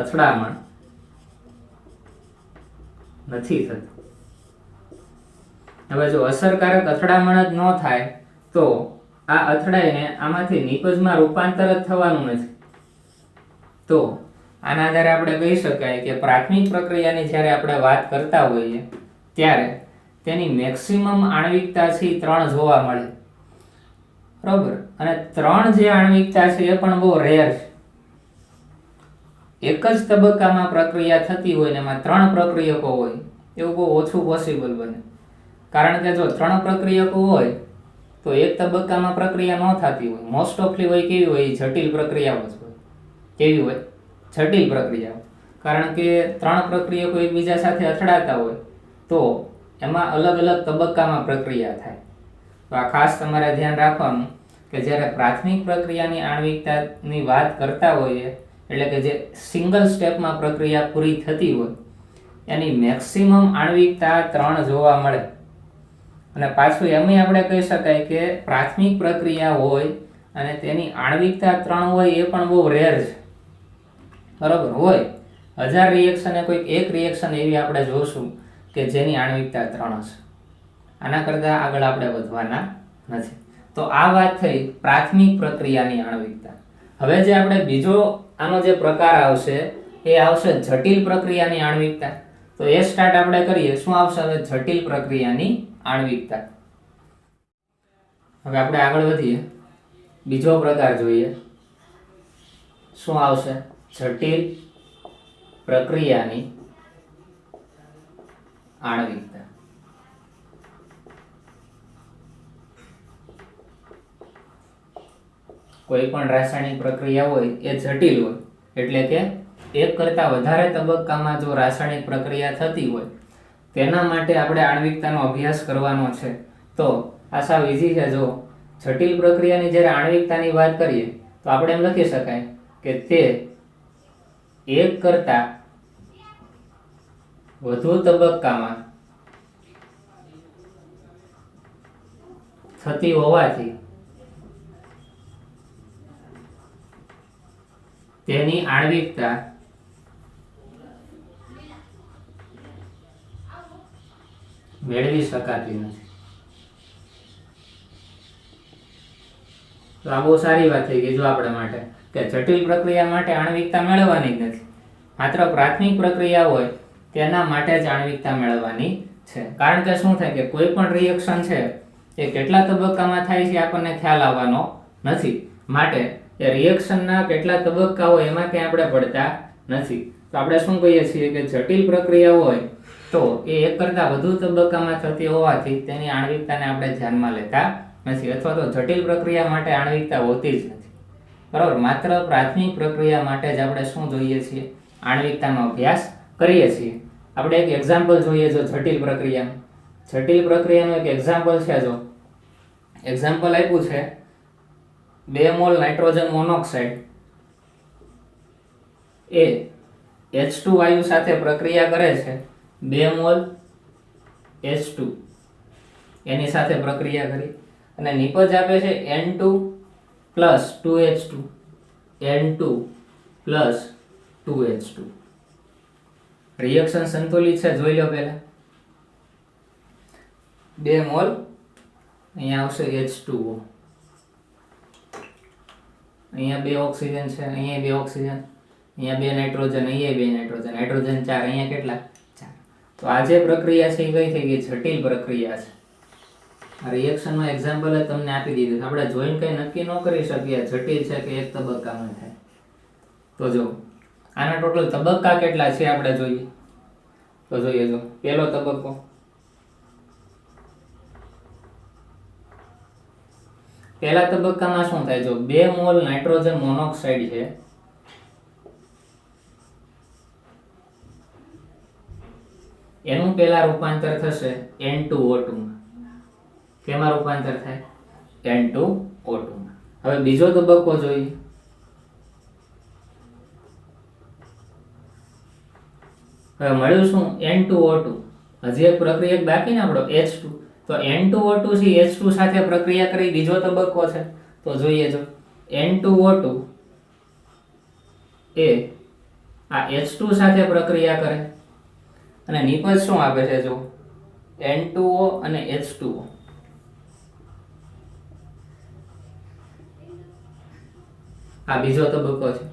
અથડામણ નથી થતી. હવે જો અસરકારક અથડામણ જ ન થાય તો આ અથડાઈને આમાંથી નિપજમાં રૂપાંતર જ થવાનું નથી. તો આના આધારે આપણે કહી શકાય કે પ્રાથમિક પ્રક્રિયાની જ્યારે આપણે વાત કરતા હોઈએ ત્યારે તેની મેક્સિમમ આણ્વિકતા છે 3 જોવા મળે, બરોબર. અને 3 જે આણ્વિકતા છે એ પણ બહુ રેર છે. એક જ તબક્કામાં પ્રક્રિયા થતી હોય ને એમાં 3 પ્રક્રિયકો હોય એવું બહુ ઓછું પોસિબલ બને. કારણ કે જો 3 પ્રક્રિયકો હોય તો એક તબક્કામાં પ્રક્રિયા ન થતી હોય. મોસ્ટ ઓફલી હોય કેવી હોય? જટિલ પ્રક્રિયાઓ જ હોય. કેવી હોય? જટિલ પ્રક્રિયાઓ. કારણ કે 3 પ્રક્રિયકો એકબીજા સાથે અથડાતા હોય તો એમાં અલગ અલગ તબક્કામાં પ્રક્રિયા થાય. તો આ ખાસ તમારે ધ્યાન રાખવાનું કે જ્યારે પ્રાથમિક પ્રક્રિયાની આણ્વિકતાની વાત કરતા હોઈએ, એટલે કે જે સિંગલ સ્ટેપમાં પ્રક્રિયા પૂરી થતી હોય એની મેક્સિમમ આણ્વિકતા 3 જોવા મળે. અને પાછું એમ આપણે કહી શકાય કે પ્રાથમિક પ્રક્રિયા હોય અને તેની આણ્વિકતા 3 હોય એ પણ બહુ રેર છે, બરોબર. હોય 1000 રિએક્શન એ કોઈક એક રિએક્શન એવી આપણે જોશું કે જેની આણ્વિકતા 3 હશે. આના કરતાં આગળ આપણે વધવાના નથી. તો આ વાત થઈ પ્રાથમિક પ્રક્રિયાની આણ્વિકતા. હવે જે આપણે બીજો આનો જે પ્રકાર આવશે એ આવશે જટિલ પ્રક્રિયાની આણ્વિકતા. તો એ સ્ટાર્ટ આપણે કરીએ. શું આવશે હવે? જટિલ પ્રક્રિયાની આણ્વિકતા. હવે આપણે આગળ વધીએ, બીજો પ્રકાર જોઈએ. શું આવશે? જટિલ પ્રક્રિયાની આણ્વિકતા. કોઈ પણ રાસાયણિક પ્રક્રિયા હોય એ જટિલ હોય, એટલે કે એક કરતાં વધારે તબક્કામાં જો રાસાયણિક પ્રક્રિયા થતી હોય તેના માટે આપણે આણ્વિકતાનો અભ્યાસ કરવાનો છે. તો આ સાવ ઈઝી છે. જો જટિલ પ્રક્રિયાની જ્યારે આણ્વિકતાની વાત કરીએ તો આપણે એમ લખી શકાય કે તે એક કરતાં વધુ તબક્કામાં થતી હોવાથી તેની આણ્વિકતા મેળવી શકાતી નથી. તો આ બહુ સારી વાત થઈ ગઈ જો આપણે માટે કે જટિલ પ્રક્રિયા માટે આણ્વિકતા મેળવવાની જ નથી. માત્ર પ્રાથમિક પ્રક્રિયા હોય તેના માટે જ આણ્વિકતા મેળવવાની છે. કારણ કે શું થાય કે કોઈ પણ રિએક્શન છે એ કેટલા તબક્કામાં થાય છે આપણને ખ્યાલ આવવાનો નથી. માટે એ રિએક્શનના કેટલા તબક્કા હોય એમાં ક્યાંય આપણે પડતા નથી. તો આપણે શું કહીએ છીએ કે જટિલ પ્રક્રિયા હોય તો એ એક કરતાં વધુ તબક્કામાં થતી હોવાથી તેની આણ્વિકતાને આપણે ધ્યાનમાં લેતા નથી, અથવા તો જટિલ પ્રક્રિયા માટે આણ્વિકતા હોતી જ નથી, બરાબર. માત્ર પ્રાથમિક પ્રક્રિયા માટે જ આપણે શું જોઈએ છીએ? આણ્વિકતાનો અભ્યાસ કરીએ છીએ. આપણે એક એક્ઝામ્પલ જોઈએ. જો જટિલ પ્રક્રિયાનું એક એક્ઝામ્પલ છે. જો એક્ઝામ્પલ આપ્યું છે 2 મોલ નાઇટ્રોજન મોનોક્સાઇડ એ H2 વાયુ સાથે પ્રક્રિયા કરે છે. 2 મોલ H2 એની સાથે પ્રક્રિયા કરી અને નિપજ આપે છે N2 plus 2H2, N2 plus 2H2. Reaction સંતુલિત છે, જોઈ લો પહેલા. 2 મોલ અહીંયા આવશે H2O, અહીંયા 2 ઓક્સિજન છે, અહીંયા 2 ઓક્સિજન, અહીંયા 2 નાઇટ્રોજન, અહીંયા 2 નાઇટ્રોજન, હાઇડ્રોજન 4, અહીંયા કેટલા? 4. તો આ જે પ્રક્રિયા છે એ કઈ થઈ ગઈ? જટિલ પ્રક્રિયા છે. આ રિએક્શનનું એક્ઝામ્પલ તમને આપી દીધું. આપણે જોઈને કઈ નક્કી ન કરી શકીએ જટિલ છે કે એક તબક્કામાં થાય. તો જો આના ટોટલ તબક્કા કેટલા છે આપણે જોઈએ. તો જોઈએ, જો પહેલો તબક્કો પહેલા તબક્કામાં શું થાય? જો 2 મોલ નાઇટ્રોજન મોનોક્સાઇડ છે એનું પહેલા રૂપાંતર થશે N2O2 માં. કેમાં રૂપાંતર થાય? N2O2 માં. હવે બીજો તબક્કો જોઈએ. હવે મળ્યું શું? N2O2. હજી એક પ્રક્રિયા બાકી ને આપણો H2. તો N2O2 થી H2 સાથે પ્રક્રિયા કરી બીજો તબક્કો છે. તો જોઈએ જો N2O2 એ આ H2 સાથે પ્રક્રિયા કરે અને નિપજ શું આપે છે? જો N2O અને H2O. આ બીજો તબક્કો છે.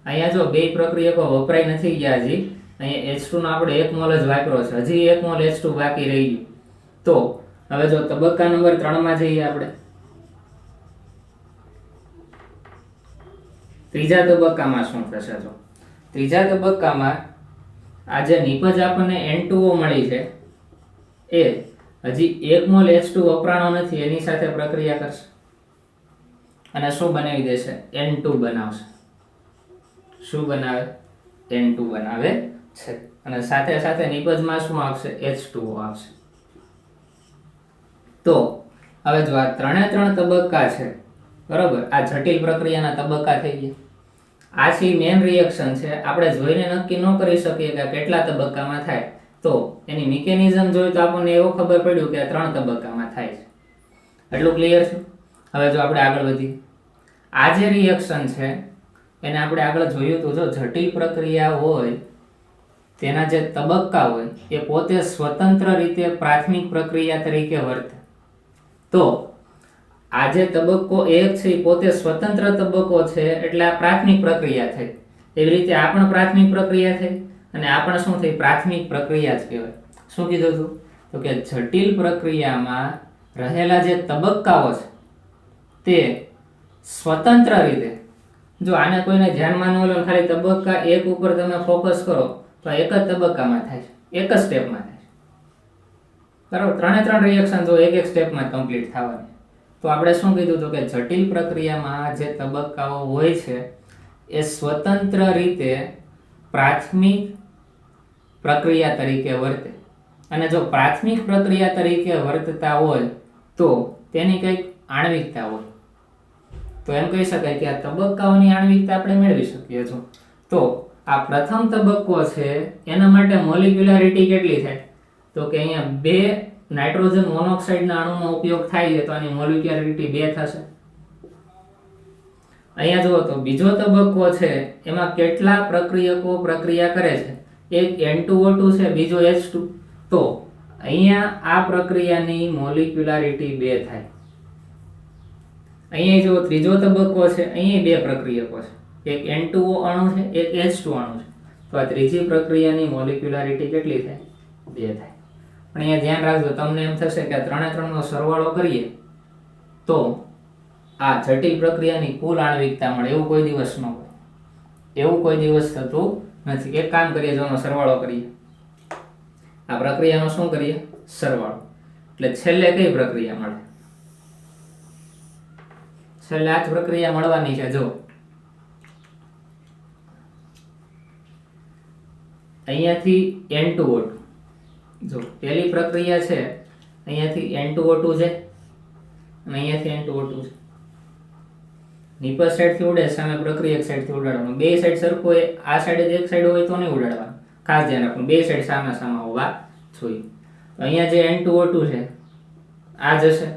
અહીંયા જો બે પ્રક્રિયકો વપરાય નથી ગયા હજી. અહીંયા H2 નો આપણે 1 મોલ જ વાપર્યો છે. હજી 1 મોલ H2 બાકી રહી ગયું. તો હવે જો તબક્કા નંબર 3 માં જઈએ આપણે. ત્રીજા તબક્કામાં શું થશે? જો ત્રીજા તબક્કામાં આ જે નિપજ આપણને N2O મળી છે એ હજી 1 મોલ H2 વપરાણો નથી, એની સાથે પ્રક્રિયા કરશે અને શું બનાવી દેશે? N2 બનાવશે. શું બનાવે? N2 બનાવે છે. અને સાથે સાથે નિપજમાં શું આવશે? H2O આવશે. તો હવે જો આ ત્રણે ત્રણ તબક્કા છે, બરોબર, આ જટિલ પ્રક્રિયાના તબક્કા થઈ ગયા. આ છે મેઇન રિએક્શન છે. આપણે જોઈને નક્કી ન કરી શકીએ કે કેટલા તબક્કામાં થાય. તો એની મિકેનિઝમ જોઈ તો આપણને એવું ખબર પડ્યું કે આ 3 તબક્કામાં થાય છે. એટલું ક્લિયર છે? હવે જો આપણે આગળ વધીએ. આ જે રિએક્શન છે એને આપણે આગળ જોયું તો જો જટિલ પ્રક્રિયા હોય તેના જે તબક્કા હોય એ પોતે સ્વતંત્ર રીતે પ્રાથમિક પ્રક્રિયા તરીકે વર્તે. તો આ જે તબક્કો 1 છે એ પોતે સ્વતંત્ર તબક્કો છે એટલે આ પ્રાથમિક પ્રક્રિયા થઈ. એવી રીતે આ પણ પ્રાથમિક પ્રક્રિયા થઈ અને આ પણ શું થઈ? પ્રાથમિક પ્રક્રિયા જ કહેવાય. શું કીધું હતું? તો કે જટિલ પ્રક્રિયામાં રહેલા જે તબક્કાઓ છે તે સ્વતંત્ર રીતે, જો આને કોઈને ધ્યાનમાં ન લો, ખાલી તબક્કા 1 ઉપર તમે ફોકસ કરો તો એક જ તબક્કામાં થાય છે, એક જ સ્ટેપમાં થાય છે. બરાબર, 3 રિએક્શન જો એક સ્ટેપમાં કમ્પ્લીટ થવાની. તો આપણે શું કીધું હતું કે જટિલ પ્રક્રિયામાં જે તબક્કાઓ હોય છે એ સ્વતંત્ર રીતે પ્રાથમિક પ્રક્રિયા તરીકે વર્તે. અને જો પ્રાથમિક પ્રક્રિયા તરીકે વર્તતા હોય તો તેની કંઈક આણ્વિકતા હોય. તો એમ કહી શકાય કે આ તબક્કાઓની આણ્વિકતા આપણે મેળવી શકીએ છો. તો આ પ્રથમ તબક્કો છે એના માટે મોલિક્યુલારિટી કેટલી થાય? તો કે અહીંયા 2 નાઇટ્રોજન મોનોક્સાઇડના અણુનો ઉપયોગ થાય છે તો આની મોલિક્યુલારિટી 2 થશે. અહીંયા જુઓ તો બીજો તબક્કો છે એમાં કેટલા પ્રક્રિયકો પ્રક્રિયા કરે છે? એક N2O2 છે, બીજો H2. તો અહીંયા આ પ્રક્રિયાની મોલિક્યુલારિટી 2 થાય. અહીંયા જો ત્રીજો તબક્કો છે, અહીંયા 2 પ્રક્રિયકો છે, એક N2O અણુ છે, એક H2 અણુ છે. તો આ ત્રીજી પ્રક્રિયાની મોલિક્યુલારિટી કેટલી થાય? 2 થાય. પણ અહીંયા ધ્યાન રાખજો, તમને એમ થશે કે 3 નો સરવાળો કરીએ તો આ જટિલ પ્રક્રિયાની કુલ આણ્વિકતા મળે. એવું કોઈ દિવસ ન હોય, એવું કોઈ દિવસ થતું નથી. એક કામ કરીએ, જો આનો સરવાળો કરીએ, આ પ્રક્રિયાનો શું કરીએ? સરવાળો. એટલે છેલ્લે કઈ પ્રક્રિયા મળે? છેલ્લે આ જ પ્રક્રિયા મળવાની છે. જો અહીંયાથી N2O2, જો પહેલી પ્રક્રિયા છે અહીંયાથી N2O2 છે અને અહીંયાથી N2O2 છે. નિપજ સાઈડથી ઉડે, સામે પ્રક્રિયક સાઈડથી ઉડાડવાનું. બે સાઈડ સરખું હોય, આ સાઈડ એક સાઈડ હોય તો નહીં ઉડાડવાનું. ખાસ ધ્યાન રાખવું, બે સાઈડ સામા સામા હોવા જોઈએ. તો અહીંયા જે N2O2 છે આ જશે,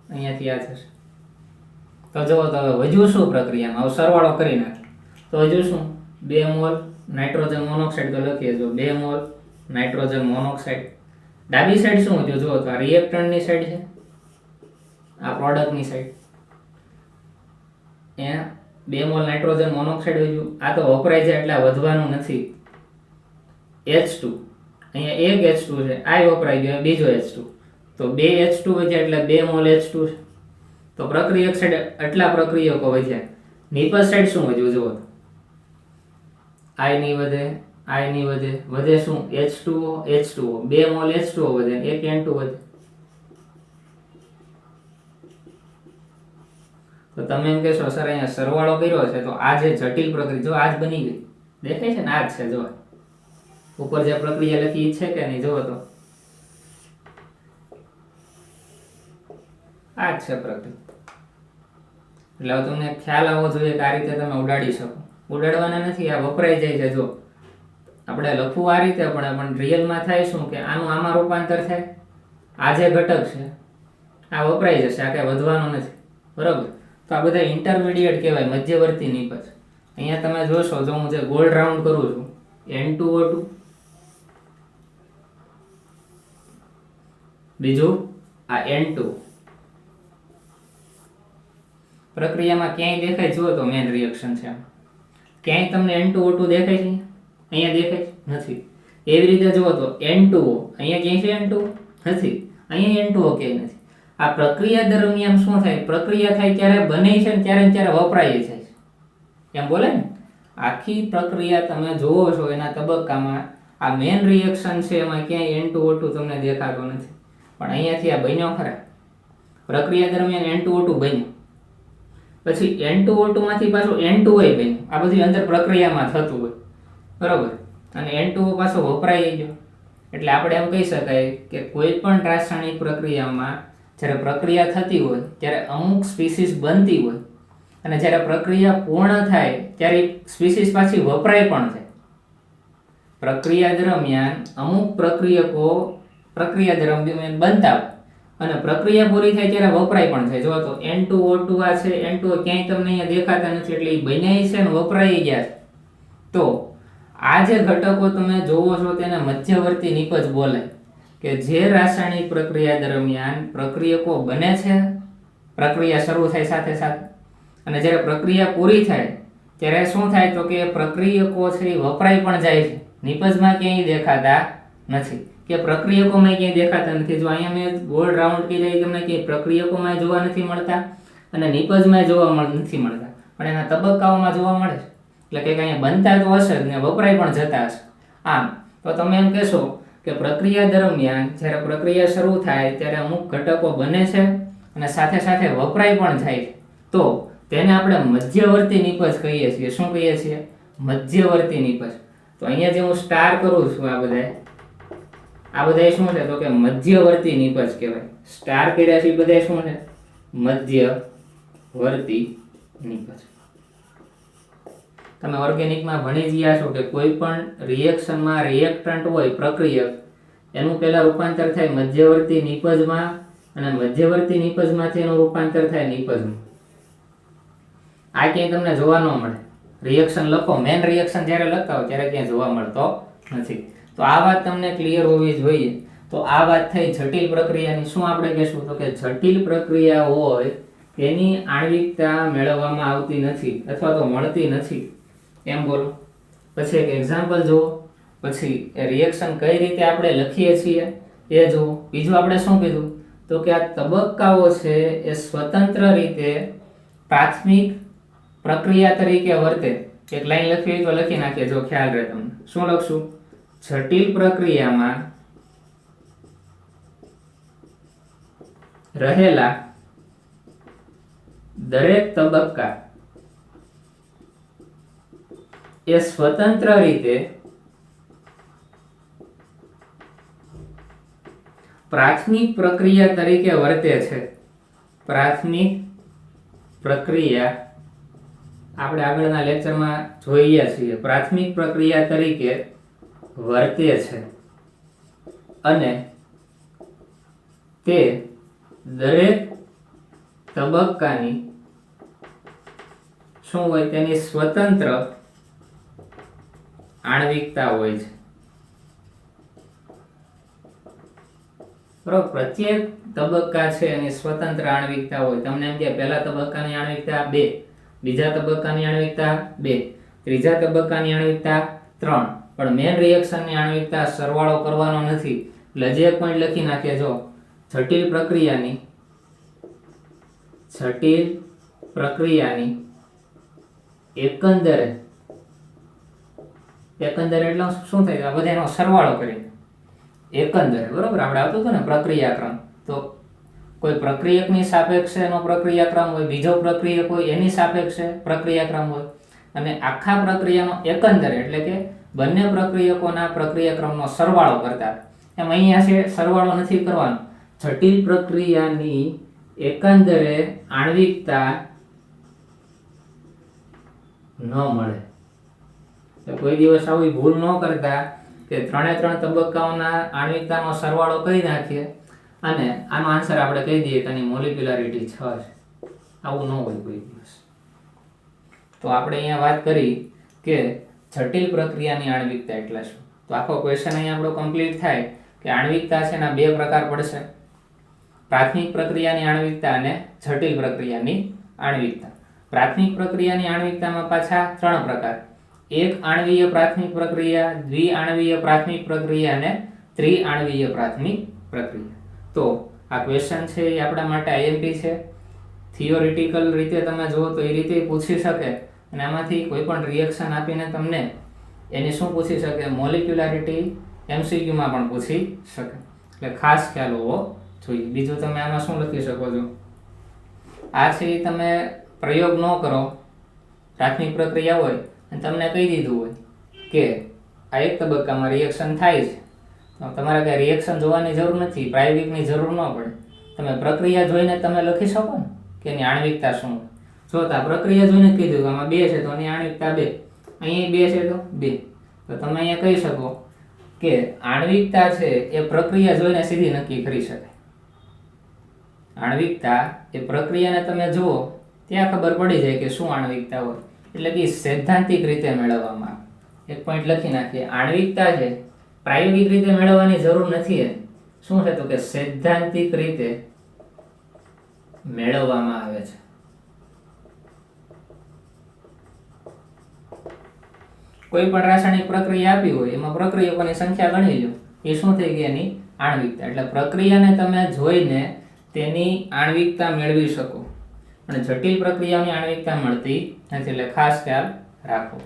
અહીંયાથી આ જશે. તો જુઓ તો હવે વધ્યું શું પ્રક્રિયામાં? હવે સરવાળો કરી નાખીએ તો વધ્યું શું? 2 મોલ નાઇટ્રોજન મોનોક્સાઇડ. તો લખીએ જો 2 મોલ નાઇટ્રોજન મોનોક્સાઇડ. ડાબી સાઈડ શું વધ્યું? જુઓ તો આ રિએક્ટન્ટની સાઈડ છે, આ પ્રોડક્ટની સાઈડ. અહીંયા 2 મોલ નાઇટ્રોજન મોનોક્સાઇડ વધ્યું. આ તો વપરાય છે એટલે વધવાનું નથી. H2, અહીંયા એક H2 છે, આ વપરાઈ ગયો, બીજો H2. તો 2 H2 વધ્યા એટલે 2 મોલ H2 છે. તો પ્રક્રિયક સાઈડ આટલા પ્રક્રિયકો વધ્યા. નિપજ સાઈડ શું વધ્યું? જુઓ I ની વધે, I ની વધે, વધે શું? H2O, H2O, 2 મોલ H2O વધે, એક N2 વધે. તો તમે એમ કહેશો સર અહીંયા સરવાળો કર્યો છે તો આ જે જટિલ પ્રક્રિયા જો આ જ બની ગઈ, દેખાય છે ને? આ જ છે, જો ઉપર જે પ્રક્રિયા લખી છે કે નહીં, જુઓ તો આ જ છે પ્રક્રિયા. એટલે હવે તમને ખ્યાલ આવવો જોઈએ કે આ રીતે તમે ઉડાડી શકો. ઉડાડવાના નથી, આ વપરાઈ જાય છે. જો આપણે લખવું આ રીતે પણ રિયલમાં થાય શું કે આનું આમાં રૂપાંતર થાય. આ જે ઘટક છે આ વપરાઈ જશે, આ કઈ વધવાનું નથી, બરોબર? તો આ બધા ઇન્ટરમીડિયેટ કહેવાય, મધ્યવર્તી નિપજ. અહીંયા તમે જોશો, જો હું જે ગોળ રાઉન્ડ કરું છું N2O2, બીજું આ N2. પ્રક્રિયામાં ક્યાંય દેખાય? જુઓ તો મેન રિએક્શન છે, ક્યાંય તમને N2O2 દેખાય છે? અહીંયા દેખાય નથી. એવી રીતે જુઓ તો N2O, અહીંયા ક્યાંય છે N2O? નથી. અહીંયા N2O ક્યાંય નથી. આ પ્રક્રિયા દરમિયાન શું થાય? પ્રક્રિયા થાય ત્યારે બને છે ને ત્યારે વપરાય જાય છે, એમ બોલે ને? આખી પ્રક્રિયા તમે જોવો છો એના તબક્કામાં આ મેન રિએક્શન છે એમાં ક્યાંય N2O2 તમને દેખાતો નથી, પણ અહીંયાથી આ બન્યો ખરા. પ્રક્રિયા દરમિયાન N2O2 બન્યું, પછી N2O2 માંથી પાછું N2O બન્યું. આ બધી અંદર પ્રક્રિયામાં થતું હોય, બરોબર? અને N2O પાછો વપરાઈ ગયો. એટલે આપણે એમ કહી શકાય કે કોઈ પણ રાસાયણિક પ્રક્રિયામાં જ્યારે પ્રક્રિયા થતી હોય ત્યારે અમુક સ્પીસીસ બનતી હોય, અને જ્યારે પ્રક્રિયા પૂર્ણ થાય ત્યારે સ્પીસીસ પાછી વપરાય પણ છે. પ્રક્રિયા દરમિયાન અમુક પ્રક્રિયકો પ્રક્રિયા દરમિયાન બનતા હોય અને પ્રક્રિયા પૂરી થાય ત્યારે વપરાય પણ થાય. જો તો N2O2 આ છે, N2O ક્યાંય તમને અહીંયા દેખાતા નથી, એટલે એ બન્યા છે ને વપરાઈ ગયા છે. તો આ જે ઘટકો તમે જોવો છો તેને મધ્યવર્તી નિપજ બોલાય, કે જે રાસાયણિક પ્રક્રિયા દરમિયાન પ્રક્રિયકો બને છે, પ્રક્રિયા શરૂ થાય સાથે સાથે, અને જ્યારે પ્રક્રિયા પૂરી થાય ત્યારે શું થાય? તો કે પ્રક્રિયકો છે એ વપરાય પણ જાય છે, નિપજમાં ક્યાંય દેખાતા નથી, કે પ્રક્રિયકોમાં ક્યાંય દેખાતા નથી. જો અહીંયા મેં ગોળ રાઉન્ડ કર્યા, તમને ક્યાંય પ્રક્રિયકોમાં જોવા નથી મળતા અને નિપજમાં જોવા નથી મળતા, પણ એના તબક્કાઓમાં જોવા મળે છે. એટલે કે અહીંયા બનતા તો હશે ને વપરાય પણ જતા હશે. આમ તો તમે એમ કહેશો કે પ્રક્રિયા દરમિયાન જ્યારે પ્રક્રિયા શરૂ થાય ત્યારે અમુક ઘટકો બને છે અને સાથે સાથે વપરાય પણ જાય છે, તો તેને આપણે મધ્યવર્તી નિપજ કહીએ છીએ. શું કહીએ છીએ? મધ્યવર્તી નિપજ. તો અહીંયા જે હું સ્ટાર કરું છું આ બધા શું છે? તો કે મધ્યવર્તી નિપજ કહેવાય. સ્ટાર કર્યા છે એ બધા શું છે? મધ્યવર્તી નિપજ. તમે ઓર્ગેનિકમાં ભણી ગયા છો કે કોઈ પણ રિએક્શનમાં રિએક્ટન્ટ હોય પ્રક્રિયક, એનું પહેલા રૂપાંતર થાય મધ્યવર્તી નિપજમાં, અને મધ્યવર્તી નિપજમાંથી એનું રૂપાંતર થાય નિપજમાં. આ ક્યાંય તમને જોવા ન મળે. રિએક્શન લખો, મેન રિએક્શન જ્યારે લખતા હોય ત્યારે ક્યાંય જોવા મળતો નથી. તો આ વાત તમને ક્લિયર હોવી જોઈએ. તો આ વાત થઈ જટિલ પ્રક્રિયાની. શું આપણે કહેશું? તો કે જટિલ પ્રક્રિયા હોય તેની આણ્વિકતા મેળવવામાં આવતી નથી અથવા તો મળતી નથી, એમ બોલો. પછી એક એક્ઝામ્પલ જુઓ, પછી રિએક્શન કઈ રીતે આપણે લખીએ છીએ એ જુઓ. બીજું આપણે શું કીધું? તો કે આ તબક્કાઓ છે એ સ્વતંત્ર રીતે પ્રાથમિક પ્રક્રિયા તરીકે વર્તે. એક લાઈન લખવી હોય તો લખી નાખીએ, જો ખ્યાલ રહે તમને. શું લખશું? જટિલ પ્રક્રિયામાં રહેલા દરેક તબક્કા એ સ્વતંત્ર રીતે પ્રાથમિક પ્રક્રિયા તરીકે વર્તે છે. પ્રાથમિક પ્રક્રિયા આપણે આગળના લેક્ચરમાં જોઈએ છીએ. પ્રાથમિક પ્રક્રિયા તરીકે વર્તે છે અને તે દરેક તબક્કાની શું હોય? તેની સ્વતંત્ર આણ્વિકતા હોય છે. બરોબર? પ્રત્યેક તબક્કા છે એની સ્વતંત્ર આણ્વિકતા હોય. તમને એમ કે પહેલા તબક્કાની આણ્વિકતા 2, બીજા તબક્કાની આણ્વિકતા 2, ત્રીજા તબક્કાની આણ્વિકતા 3, પણ મેન રિએક્શનની આણ્વિકતા સરવાળો કરવાનો નથી. એટલે જે પોઈન્ટ લખી નાખીએ, જો જટિલ પ્રક્રિયાની એકંદરે એટલે શું થાય? આ બધાનો સરવાળો કરીને એકંદરે, બરોબર? આપણે આવતું હતું ને પ્રક્રિયાક્રમ, તો કોઈ પ્રક્રિયકની સાપેક્ષે એનો પ્રક્રિયાક્રમ હોય, બીજો પ્રક્રિયક હોય એની સાપેક્ષે પ્રક્રિયાક્રમ હોય, અને આખા પ્રક્રિયાનો એકંદરે એટલે કે બંને પ્રક્રિયકોના પ્રક્રિયાક્રમનો સરવાળો કરતા. એમ અહીંયા છે સરવાળો નથી કરવાનો. જટિલ પ્રક્રિયાની એકંદરે આણ્વિકતા ન મળે. કોઈ દિવસ આવી ભૂલ ન કરતા કે 3 તબક્કાઓના આણ્વિકતાનો સરવાળો કરી નાખીએ અને આનો આન્સર આપણે કહી દઈએ કે આની મોલિક્યુલારિટી 6 છે. આવું ન હોય કોઈ દિવસ. તો આપણે અહીંયા વાત કરી કે જટિલ પ્રક્રિયાની આણ્વિકતા એટલે શું. તો આખો ક્વેશ્ચન અહીંયા આપણો કમ્પ્લીટ થાય કે આણ્વિકતા છે એના 2 પ્રકાર પડશે. પ્રાથમિક પ્રક્રિયાની આણ્વિકતા અને જટિલ પ્રક્રિયાની આણ્વિકતા. પ્રાથમિક પ્રક્રિયાની આણ્વિકતામાં પાછા 3 પ્રકાર. એક આણ્વીય પ્રાથમિક પ્રક્રિયા, દ્વિઆણ્વીય પ્રાથમિક પ્રક્રિયા અને ત્રિઆણ્વીય પ્રાથમિક પ્રક્રિયા. તો આ ક્વેશ્ચન છે એ આપણા માટે આઈએમપી છે. થિયોરિટિકલ રીતે તમે જુઓ તો એ રીતે પૂછી શકે અને આમાંથી કોઈ પણ રિએક્શન આપીને તમને એની શું પૂછી શકે, મોલિક્યુલારિટી એમસીક્યુમાં પણ પૂછી શકે. એટલે ખાસ ખ્યાલ હોવો જોઈએ. બીજું તમે આમાં શું લખી શકો છો, આ છે એ તમે પ્રયોગ ન કરો, પ્રાથમિક પ્રક્રિયા હોય અને તમને કહી દીધું હોય કે આ 1 તબક્કામાં રિએક્શન થાય છે, તો તમારે કઈ રિએક્શન જોવાની જરૂર નથી, પ્રાયોગિકની જરૂર ન પડે. તમે પ્રક્રિયા જોઈને તમે લખી શકો ને કે એની આણ્વિકતા શું. જો આ પ્રક્રિયા જોઈને કીધું કે આમાં 2 છે તો એની આણ્વિકતા 2, અહીં 2 છે તો 2. તો તમે અહીંયા કહી શકો કે આણ્વિકતા છે એ પ્રક્રિયા જોઈને સીધી નક્કી કરી શકાય. આણ્વિકતા એ પ્રક્રિયાને તમે જુઓ ત્યાં ખબર પડી જાય કે શું આણ્વિકતા હોય. એટલે કે સૈદ્ધાંતિક રીતે મેળવવામાં આવે. એક પોઈન્ટ લખી નાખીએ, આણ્વિકતા છે પ્રાયોગિક રીતે મેળવવાની જરૂર નથી. શું છે તો કે સૈદ્ધાંતિક રીતે મેળવવામાં આવે છે. કોઈ પણ રાસાયણિક પ્રક્રિયા આપી હોય એમાં પ્રક્રિયકોની સંખ્યા ગણી લો, એ શું થઈ ગઈ એની આણ્વિકતા. એટલે પ્રક્રિયાને તમે જોઈને તેની આણ્વિકતા મેળવી શકો, અને જટિલ પ્રક્રિયાની આણ્વિકતા મળતી નથી. એટલે ખાસ ખ્યાલ રાખો.